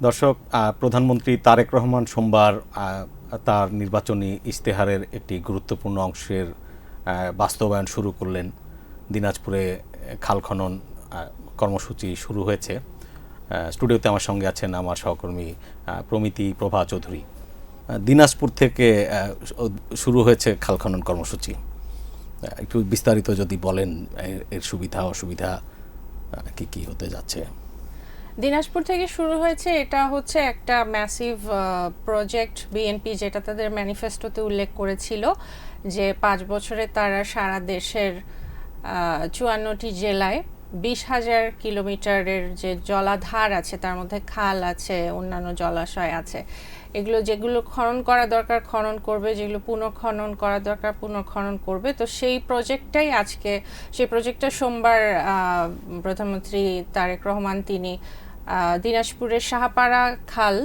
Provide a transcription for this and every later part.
দর্শক, প্রধানমন্ত্রী তারেক রহমান সোমবার তার নির্বাচনী ইশতেহারের একটি গুরুত্বপূর্ণ অংশের বাস্তবায়ন শুরু করলেন। দিনাজপুরে খাল খনন কর্মসূচি শুরু হয়েছে। স্টুডিওতে আমার সঙ্গে আছেন আমার সহকর্মী প্রমিতি প্রভা চৌধুরী। দিনাজপুর থেকে শুরু হয়েছে খাল খনন কর্মসূচি, একটু বিস্তারিত যদি বলেন এর সুবিধা অসুবিধা কি কি হতে যাচ্ছে। দিনাজপুর থেকে শুরু হয়েছে, এটা হচ্ছে একটা ম্যাসিভ প্রজেক্ট। বিএনপি যেটা তাদের ম্যানিফেস্টোতে উল্লেখ করেছিল যে 5 বছরে তারা সারা দেশের 54টি জেলায় 20,000 কিলোমিটারের যে জলাধার আছে, তার মধ্যে খাল আছে, অন্যান্য জলাশয় আছে, যেগুলো খনন করা দরকার খনন করবে, যেগুলো পুনর্খনন করা দরকার পুনর্খনন করবে। তো সেই প্রজেক্টটা সোমবার প্রধানমন্ত্রী তারেক রহমান তিনি দিনাজপুরের শাহপাড়া খাল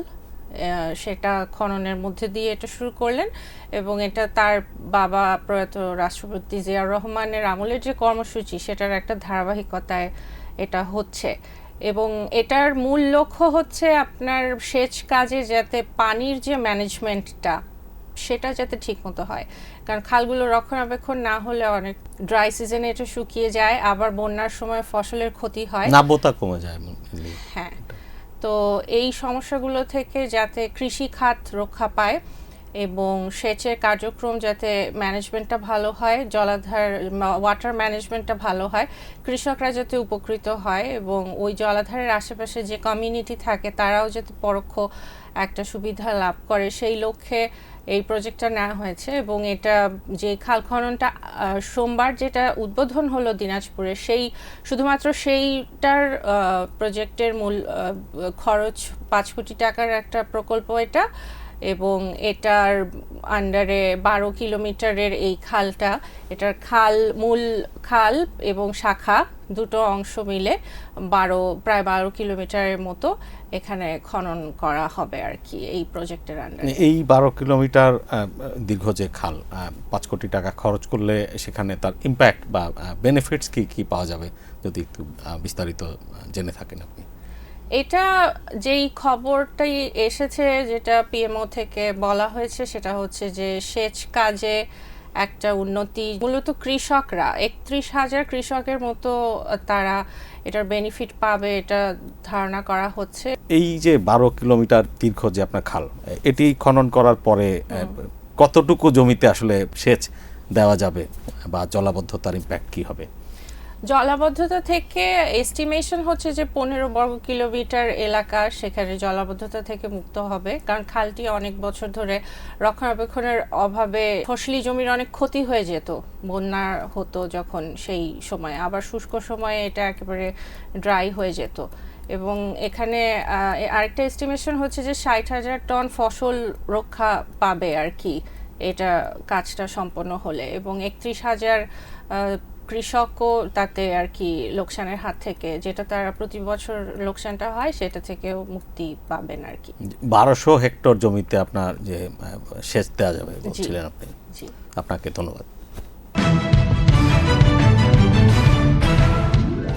সেটা খননের মধ্যে দিয়ে এটা শুরু করলেন। এবং এটা তার বাবা প্রয়াত রাষ্ট্রপতি জিয়াউর রহমানের আমলের যে কর্মসূচি সেটার একটা ধারাবাহিকতায় এটা হচ্ছে। এবং এটার মূল লক্ষ্য হচ্ছে আপনার সেচ কাজে যাতে পানির যে ম্যানেজমেন্টটা সেটা যাতে ঠিকমতো হয়, কারণ খালগুলো রক্ষণাবেক্ষণ না হলে অনেক ড্রাই সিজনে এটা শুকিয়ে যায়, আবার বন্যার সময় ফসলের ক্ষতি হয়, নাব্যতা কমে যায়। হ্যাঁ, তো এই সমস্যাগুলো থেকে যাতে কৃষি খাত রক্ষা পায় এবং সেচের কার্যক্রম যাতে ম্যানেজমেন্টটা ভালো হয়, জলাধার ওয়াটার ম্যানেজমেন্টটা ভালো হয়, কৃষকরা যাতে উপকৃত হয় এবং ওই জলাধারের আশেপাশে যে কমিউনিটি থাকে তারাও যাতে পরোক্ষ একটা সুবিধা লাভ করে, সেই লক্ষ্যে এই প্রজেক্টটা নেওয়া হয়েছে। এবং এটা যে খাল খননটা সোমবার যেটা উদ্বোধন হলো দিনাজপুরে, শুধুমাত্র সেইটার প্রজেক্টের মূল খরচ 5 কোটি টাকার একটা প্রকল্প এটা। এবং এটার আন্ডারে 12 কিলোমিটারের এই খালটা, এটার মূল খাল এবং শাখা দুটো অংশ মিলে প্রায় 12 কিলোমিটারের মতো এখানে খনন করা হবে আর কি এই প্রজেক্টের আন্ডারে। এই 12 কিলোমিটার দীর্ঘ যে খাল, 5 কোটি টাকা খরচ করলে সেখানে তার ইম্প্যাক্ট বা বেনিফিটস কি কি পাওয়া যাবে যদি একটু বিস্তারিত জেনে থাকেন আপনি। এটা যেই খবরটাই এসেছে, যেটা পিএমও থেকে বলা হয়েছে, সেটা হচ্ছে যে সেচ কাজে একটা উন্নতি, মূলত কৃষকরা 31,000 কৃষকের মতো তারা এটার বেনিফিট পাবে, এটা ধারণা করা হচ্ছে। এই যে 12 কিলোমিটার দীর্ঘ যে আপনার খাল, এটি খনন করার পরে কতটুকু জমিতে আসলে সেচ দেওয়া যাবে বা জলাবদ্ধতার ইম্প্যাক্ট কি হবে? জলাবদ্ধতা থেকে এস্টিমেশন হচ্ছে যে 15 বর্গ কিলোমিটার এলাকা সেখানে জলাবদ্ধতা থেকে মুক্ত হবে, কারণ খালটি অনেক বছর ধরে রক্ষণাবেক্ষণের অভাবে ফসলি জমির অনেক ক্ষতি হয়ে যেত, বন্যা হতো যখন, সেই সময় আবার শুষ্ক সময়ে এটা একেবারে ড্রাই হয়ে যেত। এবং এখানে আরেকটা এস্টিমেশন হচ্ছে যে 60,000 টন ফসল রক্ষা পাবে আর কি এটা কাজটা সম্পন্ন হলে, এবং 31,000 কৃষকও তাতে আর কি লোকসানের হাত থেকে, যেটা তারা প্রতি বছর লোকসানটা হয় সেটা থেকেও মুক্তি পাবেন আর কি। 1200 হেক্টর জমিতে আপনার যে সেচ দেওয়া যাবে বলছিলেন আপনি। আপনাকে ধন্যবাদ।